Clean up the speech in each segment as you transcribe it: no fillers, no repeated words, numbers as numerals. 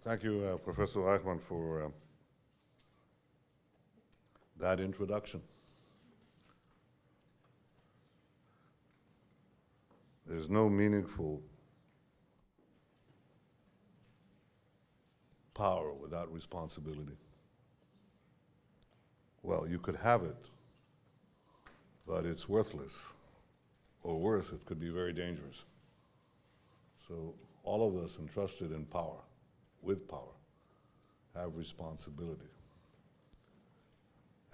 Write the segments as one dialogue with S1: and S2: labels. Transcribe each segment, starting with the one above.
S1: Thank you, Professor Eichmann, for that introduction. There's no meaningful power without responsibility. Well, you could have it, but it's worthless. Or worse, it could be very dangerous. So all of us entrusted in power, with power, have responsibility.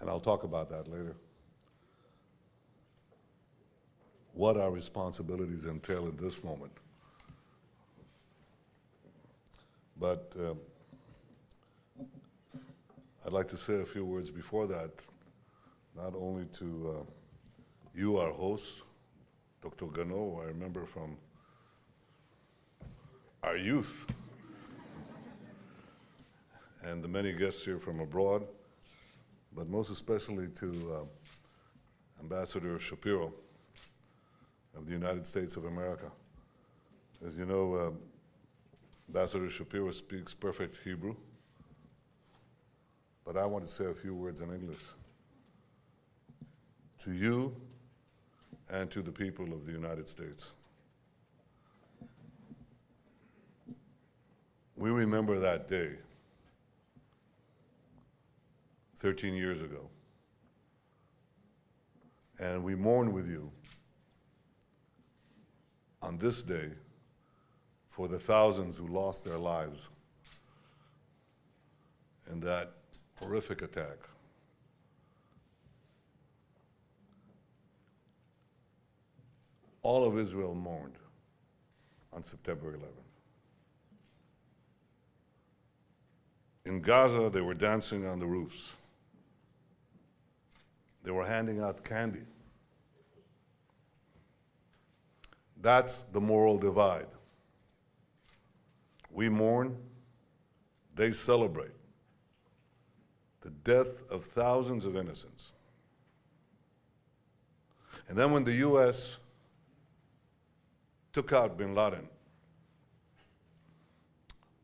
S1: And I'll talk about that later. What our responsibilities entail at this moment. But I'd like to say a few words before that, not only to you, our host, Dr. Gano, I remember from our youth, and the many guests here from abroad, but most especially to Ambassador Shapiro of the United States of America. As you know, Ambassador Shapiro speaks perfect Hebrew, but I want to say a few words in English to you and to the people of the United States. We remember that day 13 years ago, and we mourn with you on this day for the thousands who lost their lives in that horrific attack. All of Israel mourned on September 11th. In Gaza, they were dancing on the roofs. They were handing out candy. That's the moral divide. We mourn, they celebrate the death of thousands of innocents. And then when the US took out bin Laden,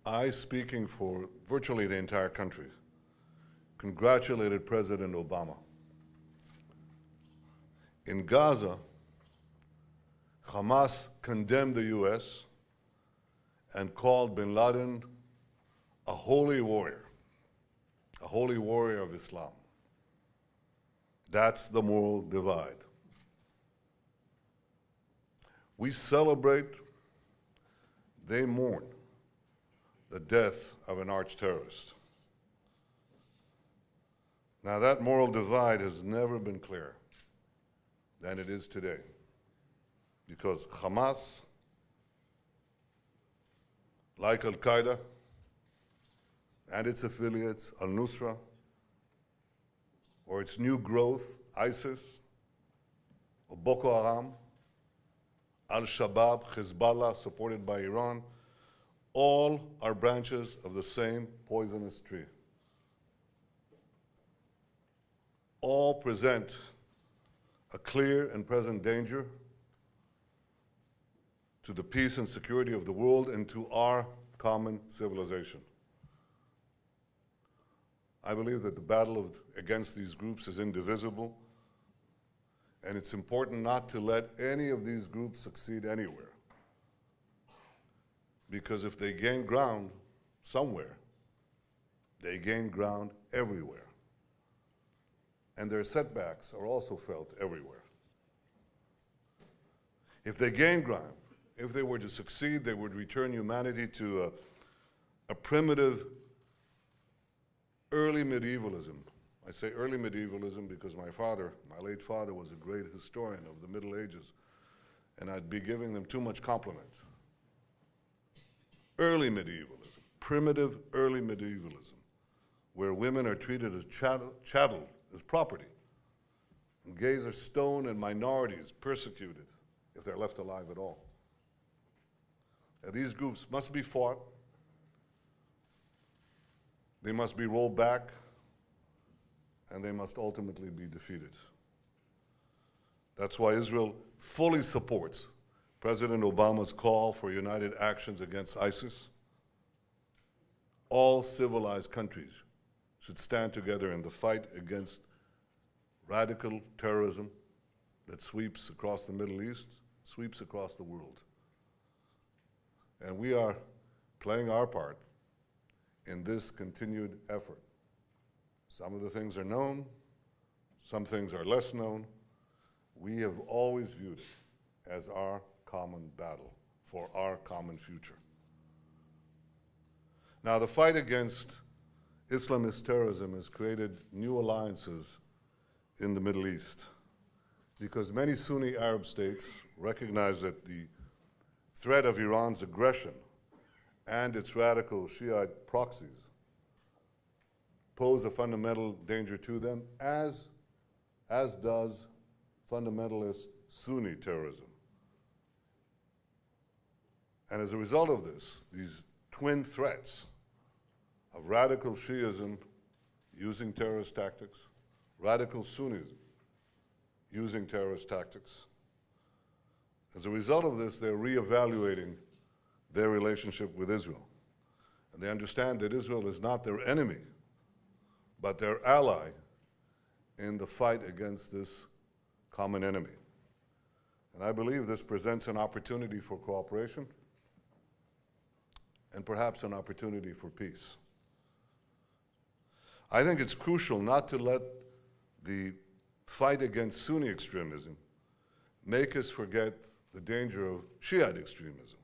S1: I, speaking for virtually the entire country, congratulated President Obama. In Gaza, Hamas condemned the US and called bin Laden a holy warrior of Islam. That's the moral divide. We celebrate, they mourn the death of an arch-terrorist. Now, that moral divide has never been clearer than it is today, because Hamas, like Al-Qaeda and its affiliates, Al-Nusra, or its new growth, ISIS, or Boko Haram, Al-Shabaab, Hezbollah, supported by Iran, all are branches of the same poisonous tree. All present a clear and present danger to the peace and security of the world and to our common civilization. I believe that the battle against these groups is indivisible, and it's important not to let any of these groups succeed anywhere. Because if they gain ground somewhere, they gain ground everywhere. And their setbacks are also felt everywhere. If they gain ground, if they were to succeed, they would return humanity to a primitive early medievalism. I say early medievalism because my late father, was a great historian of the Middle Ages, and I'd be giving them too much compliment. Early medievalism, primitive early medievalism, where women are treated as chattel, as property, and gays are stoned and minorities persecuted if they're left alive at all. And these groups must be fought, they must be rolled back, and they must ultimately be defeated. That's why Israel fully supports President Obama's call for united actions against ISIS, all civilized countries should stand together in the fight against radical terrorism that sweeps across the Middle East, sweeps across the world. And we are playing our part in this continued effort. Some of the things are known, some things are less known. We have always viewed it as our common battle for our common future. Now, the fight against Islamist terrorism has created new alliances in the Middle East because many Sunni Arab states recognize that the threat of Iran's aggression and its radical Shiite proxies pose a fundamental danger to them, as does fundamentalist Sunni terrorism. And as a result of this, these twin threats of radical Shiism using terrorist tactics, radical Sunnism using terrorist tactics, as a result of this, they're reevaluating their relationship with Israel. And they understand that Israel is not their enemy, but their ally in the fight against this common enemy. And I believe this presents an opportunity for cooperation and perhaps an opportunity for peace. I think it's crucial not to let the fight against Sunni extremism make us forget the danger of Shiite extremism.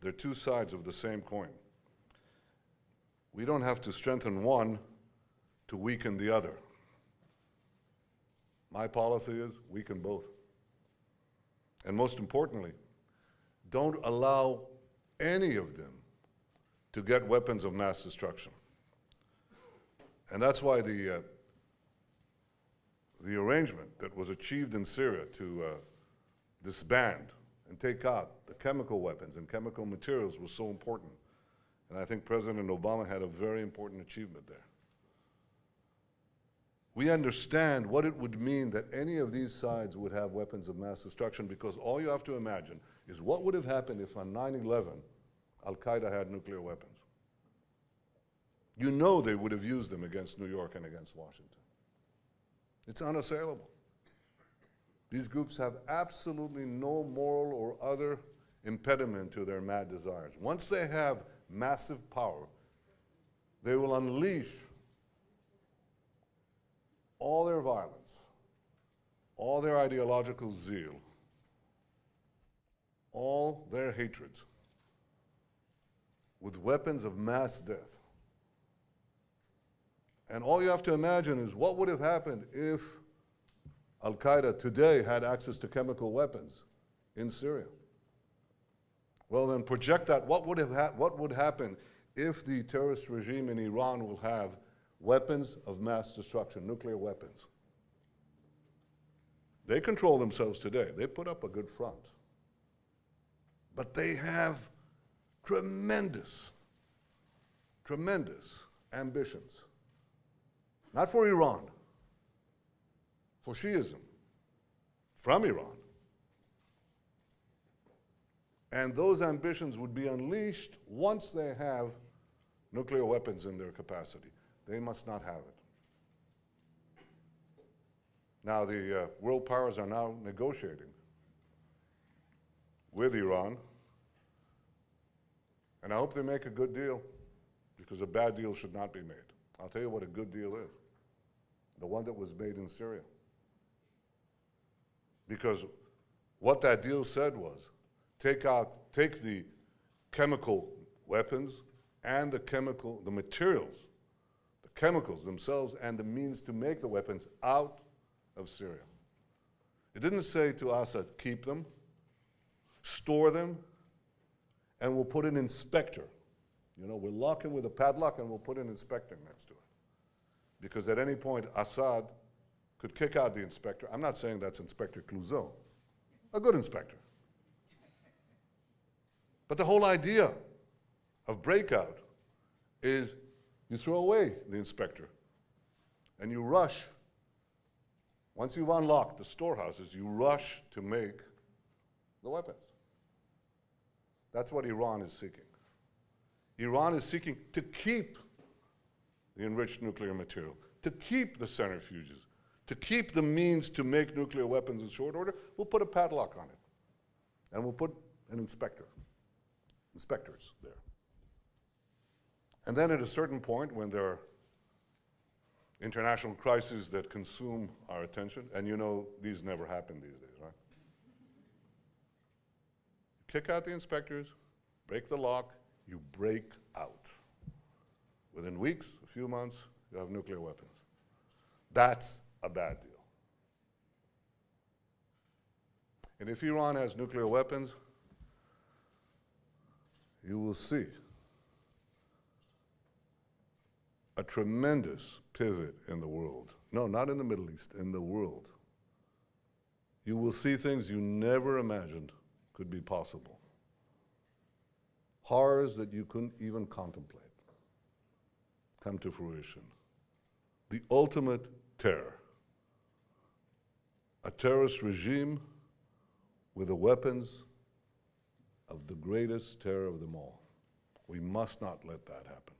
S1: They're two sides of the same coin. We don't have to strengthen one to weaken the other. My policy is weaken both. And most importantly, don't allow any of them to get weapons of mass destruction. And that's why the arrangement that was achieved in Syria to disband and take out the chemical weapons and chemical materials was so important. And I think President Obama had a very important achievement there. We understand what it would mean that any of these sides would have weapons of mass destruction, because all you have to imagine is what would have happened if on 9/11 Al-Qaeda had nuclear weapons. You know they would have used them against New York and against Washington. It's unassailable. These groups have absolutely no moral or other impediment to their mad desires. Once they have massive power, they will unleash all their violence, all their ideological zeal, all their hatred with weapons of mass death. And all you have to imagine is what would have happened if Al-Qaeda today had access to chemical weapons in Syria. Well, then project that. What would happen if the terrorist regime in Iran will have weapons of mass destruction, nuclear weapons? They control themselves today. They put up a good front. But they have tremendous, tremendous ambitions. Not for Iran, for Shiism, from Iran. And those ambitions would be unleashed once they have nuclear weapons in their capacity. They must not have it. Now, the world powers are now negotiating with Iran, and I hope they make a good deal, because a bad deal should not be made. I'll tell you what a good deal is. The one that was made in Syria. Because what that deal said was, take the chemical weapons and the materials, the chemicals themselves and the means to make the weapons out of Syria. It didn't say to Assad, keep them, store them, and we'll put an inspector. You know, we'll lock him with a padlock and we'll put an inspector next to it. Because at any point, Assad could kick out the inspector. I'm not saying that's Inspector Clouseau, a good inspector. But the whole idea of breakout is you throw away the inspector and you rush. Once you've unlocked the storehouses, you rush to make the weapons. That's what Iran is seeking. Iran is seeking to keep the enriched nuclear material, to keep the centrifuges, to keep the means to make nuclear weapons in short order. We'll put a padlock on it. And we'll put an inspectors there. And then at a certain point, when there are international crises that consume our attention, and you know these never happen these days, right? Kick out the inspectors, break the lock, you break out. Within weeks, a few months, you have nuclear weapons. That's a bad deal. And if Iran has nuclear weapons, you will see a tremendous pivot in the world. No, not in the Middle East, in the world. You will see things you never imagined could be possible. Horrors that you couldn't even contemplate come to fruition. The ultimate terror. A terrorist regime with the weapons of the greatest terror of them all. We must not let that happen.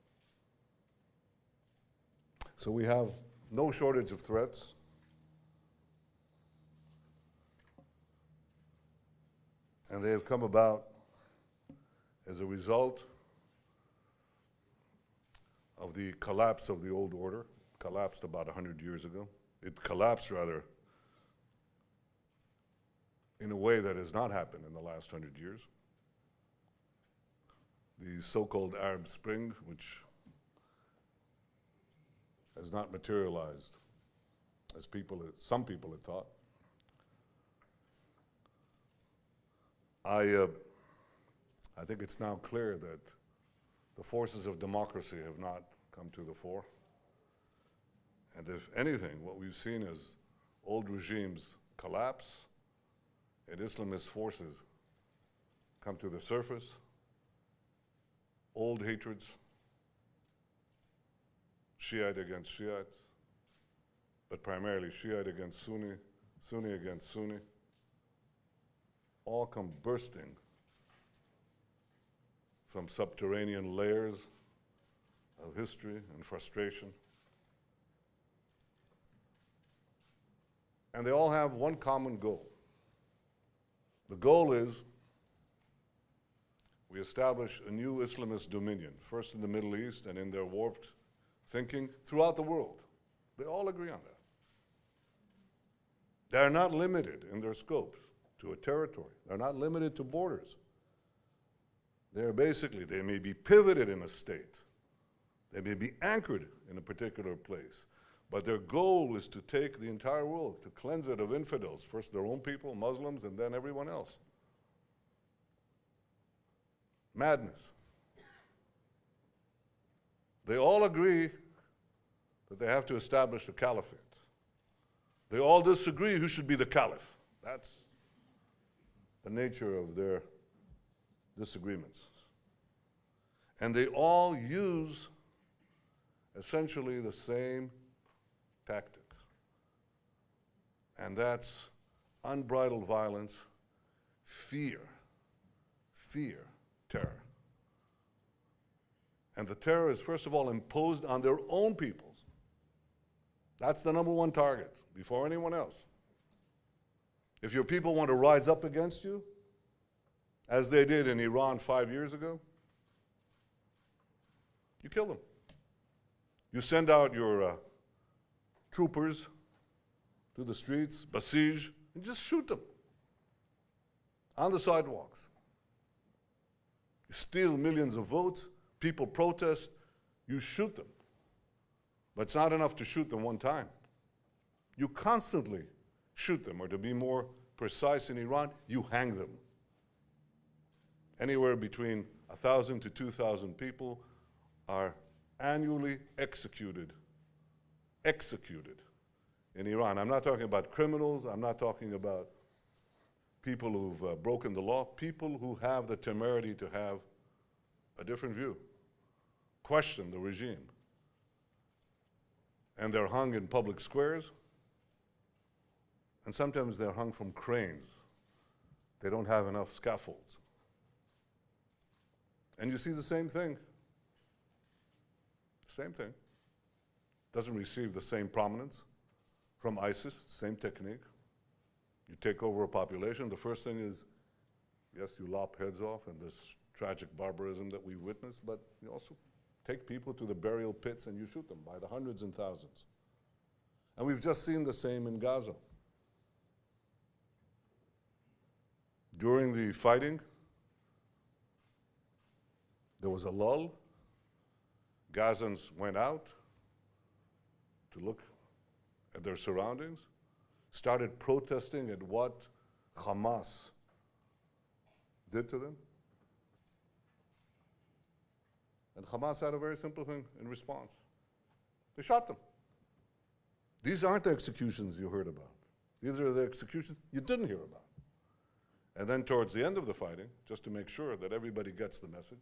S1: So we have no shortage of threats. And they have come about as a result of the collapse of the old order. Collapsed about 100 years ago. It collapsed, rather, in a way that has not happened in the last 100 years. The so-called Arab Spring, which has not materialized as some people had thought. I think it's now clear that the forces of democracy have not come to the fore. And if anything, what we've seen is old regimes collapse and Islamist forces come to the surface, old hatreds, Shiite against Shiite, but primarily Shiite against Sunni, Sunni against Sunni, all come bursting from subterranean layers of history and frustration. And they all have one common goal. The goal is we establish a new Islamist dominion, first in the Middle East and in their warped thinking throughout the world. They all agree on that. They are not limited in their scope to a territory. They're not limited to borders. They're basically, they may be pivoted in a state. They may be anchored in a particular place. But their goal is to take the entire world, to cleanse it of infidels, first their own people, Muslims, and then everyone else. Madness. They all agree that they have to establish a caliphate. They all disagree who should be the caliph. That's the nature of their disagreements. And they all use essentially the same tactic. And that's unbridled violence, fear, terror. And the terror is, first of all, imposed on their own peoples. That's the number one target, before anyone else. If your people want to rise up against you, as they did in Iran 5 years ago, you kill them. You send out your troopers to the streets, besiege, and just shoot them on the sidewalks. You steal millions of votes, people protest, you shoot them. But it's not enough to shoot them one time. You constantly shoot them, or to be more precise in Iran, you hang them. Anywhere between 1,000 to 2,000 people are annually executed in Iran. I'm not talking about criminals, I'm not talking about people who've broken the law, people who have the temerity to have a different view, question the regime. And they're hung in public squares, and sometimes they're hung from cranes. They don't have enough scaffolds. And you see the same thing same thing. Doesn't receive the same prominence from ISIS, same technique. You take over a population, the first thing is, yes, you lop heads off and this tragic barbarism that we witnessed, but you also take people to the burial pits and you shoot them by the hundreds and thousands. And we've just seen the same in Gaza. During the fighting, there was a lull. Gazans went out to look at their surroundings, started protesting at what Hamas did to them. And Hamas had a very simple thing in response. They shot them. These aren't the executions you heard about. These are the executions you didn't hear about. And then towards the end of the fighting, just to make sure that everybody gets the message,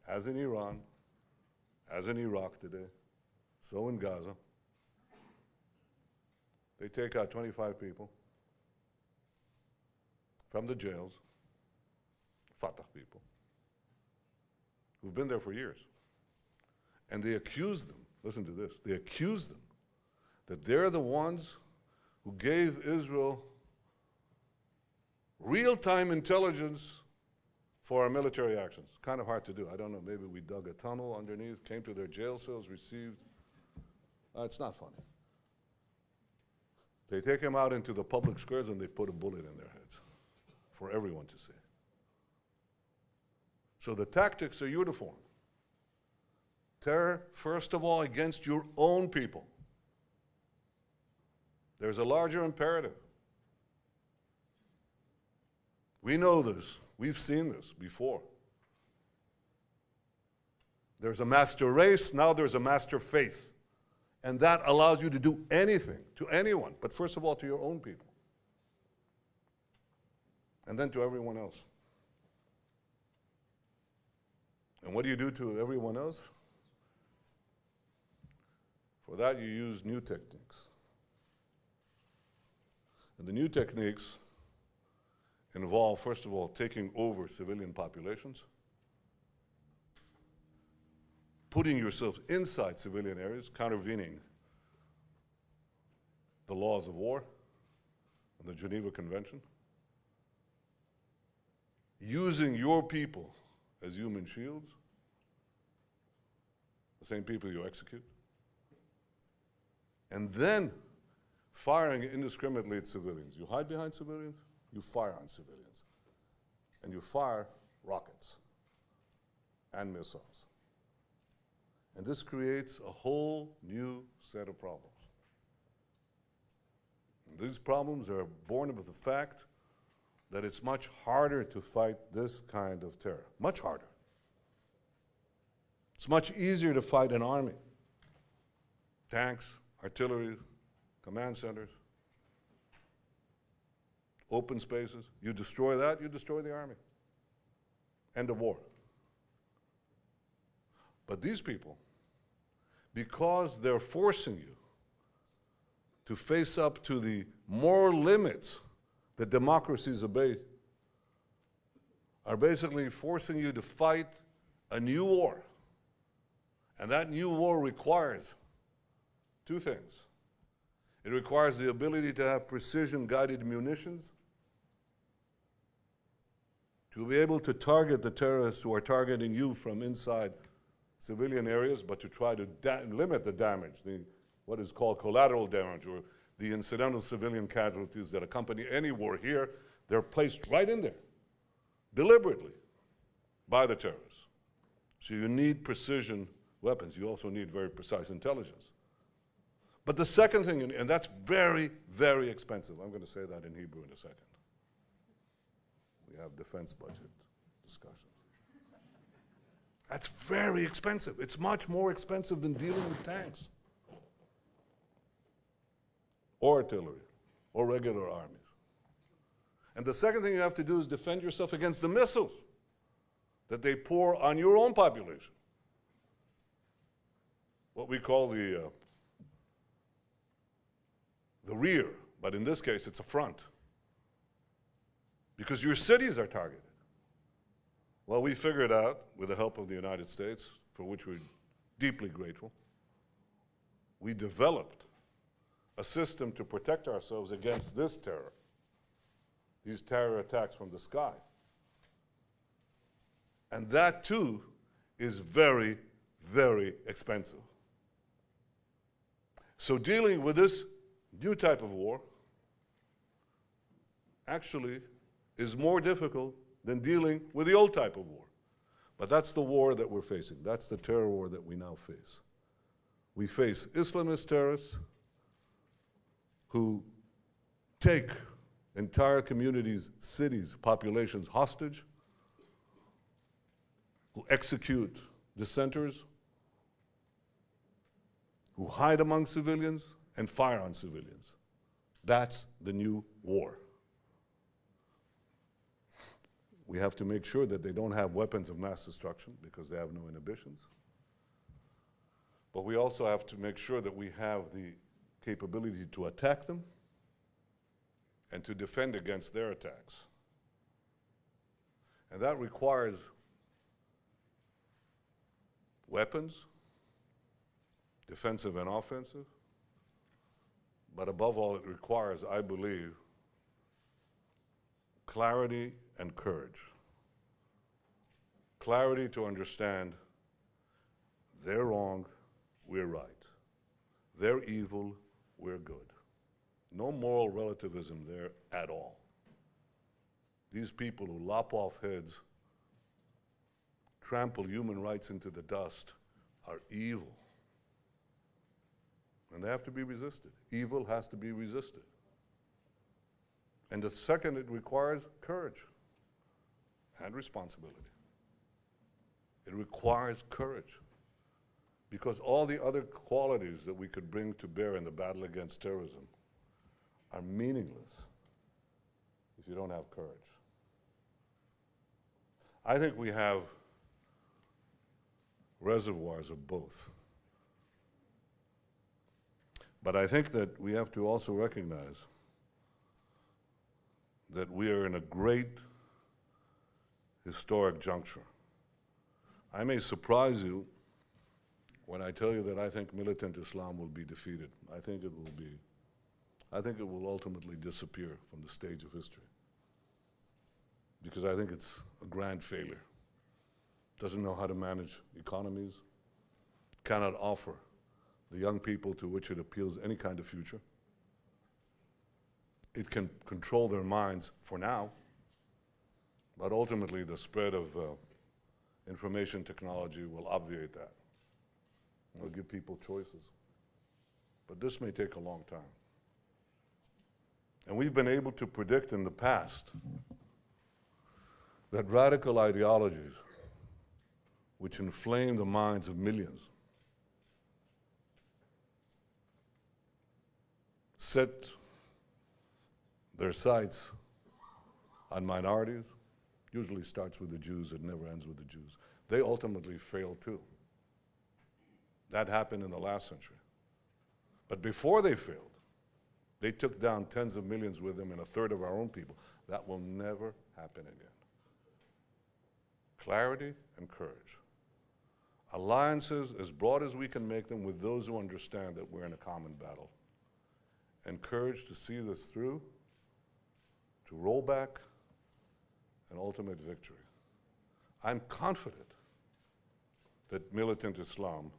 S1: as in Iran, as in Iraq today, so in Gaza, they take out 25 people from the jails, Fatah people, who've been there for years. And they accuse them, listen to this, they accuse them that they're the ones who gave Israel real-time intelligence for our military actions. Kind of hard to do. I don't know, maybe we dug a tunnel underneath, came to their jail cells, received. It's not funny. They take them out into the public squares and they put a bullet in their heads for everyone to see. So the tactics are uniform. Terror, first of all, against your own people. There's a larger imperative. We know this. We've seen this before. There's a master race, now there's a master faith. And that allows you to do anything to anyone, but first of all to your own people. And then to everyone else. And what do you do to everyone else? For that, you use new techniques. And the new techniques involve, first of all, taking over civilian populations, putting yourself inside civilian areas, contravening the laws of war and the Geneva Convention, using your people as human shields, the same people you execute, and then firing indiscriminately at civilians. You hide behind civilians, you fire on civilians, and you fire rockets and missiles. And this creates a whole new set of problems. And these problems are born of the fact that it's much harder to fight this kind of terror, much harder. It's much easier to fight an army, tanks, artillery, command centers, open spaces. You destroy that, you destroy the army. End of war. But these people, because they're forcing you to face up to the moral limits that democracies obey, are basically forcing you to fight a new war. And that new war requires two things. It requires the ability to have precision-guided munitions, to be able to target the terrorists who are targeting you from inside civilian areas, but to try to limit the damage, what is called collateral damage, or the incidental civilian casualties that accompany any war here. They're placed right in there, deliberately, by the terrorists. So you need precision weapons. You also need very precise intelligence. But the second thing, and that's very, very expensive. I'm going to say that in Hebrew in a second. We have defense budget discussions. That's very expensive. It's much more expensive than dealing with tanks or artillery or regular armies. And the second thing you have to do is defend yourself against the missiles that they pour on your own population. What we call the rear, but in this case it's a front. Because your cities are targeted. Well, we figured out, with the help of the United States, for which we deeply grateful. We developed a system to protect ourselves against this terror, these terror attacks from the sky. And that, too, is very, very expensive. So dealing with this new type of war actually is more difficult than dealing with the old type of war. But that's the war that we're facing. That's the terror war that we now face. We face Islamist terrorists who take entire communities, cities, populations hostage, who execute dissenters, who hide among civilians and fire on civilians. That's the new war. We have to make sure that they don't have weapons of mass destruction because they have no inhibitions. But we also have to make sure that we have the capability to attack them and to defend against their attacks. And that requires weapons, defensive and offensive, but above all, it requires, I believe, clarity and courage. Clarity to understand they're wrong, we're right. They're evil, we're good. No moral relativism there at all. These people who lop off heads, trample human rights into the dust, are evil. And they have to be resisted. Evil has to be resisted. And the second, it requires courage and responsibility. It requires courage. Because all the other qualities that we could bring to bear in the battle against terrorism are meaningless if you don't have courage. I think we have reservoirs of both. But I think that we have to also recognize that we are in a great historic juncture. I may surprise you when I tell you that I think militant Islam will be defeated. I think it will ultimately disappear from the stage of history. Because I think it's a grand failure. Doesn't know how to manage economies, cannot offer the young people to which it appeals any kind of future. It can control their minds for now, but ultimately the spread of information technology will obviate that. It'll give people choices. But this may take a long time. And we've been able to predict in the past that radical ideologies which inflame the minds of millions set their sights on minorities, usually starts with the Jews, it never ends with the Jews. They ultimately fail too. That happened in the last century. But before they failed, they took down tens of millions with them and a third of our own people. That will never happen again. Clarity and courage. Alliances as broad as we can make them with those who understand that we're in a common battle. And courage to see this through, to roll back an ultimate victory. I'm confident that militant Islam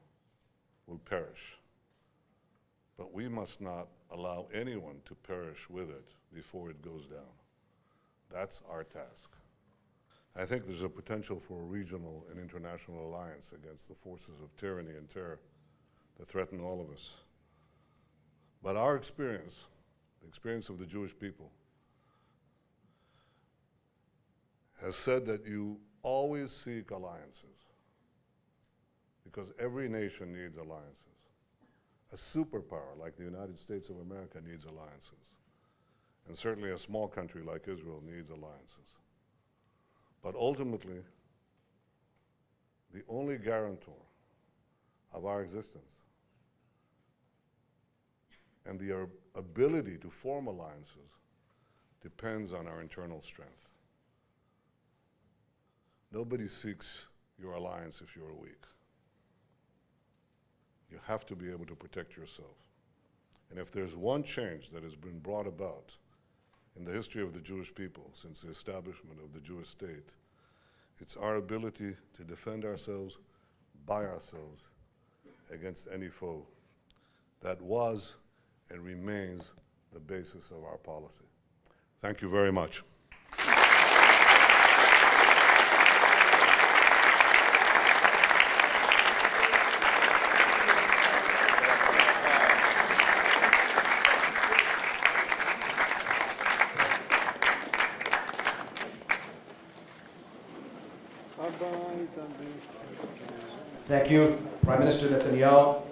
S1: will perish. But we must not allow anyone to perish with it before it goes down. That's our task. I think there's a potential for a regional and international alliance against the forces of tyranny and terror that threaten all of us. But our experience, the experience of the Jewish people, has said that you always seek alliances because every nation needs alliances. A superpower like the United States of America needs alliances. And certainly a small country like Israel needs alliances. But ultimately, the only guarantor of our existence and the ability to form alliances depends on our internal strength. Nobody seeks your alliance if you're weak. have to be able to protect yourself. And if there's one change that has been brought about in the history of the Jewish people since the establishment of the Jewish state, it's our ability to defend ourselves by ourselves against any foe. That was and remains the basis of our policy. Thank you very much.
S2: Thank you, Prime Minister Netanyahu.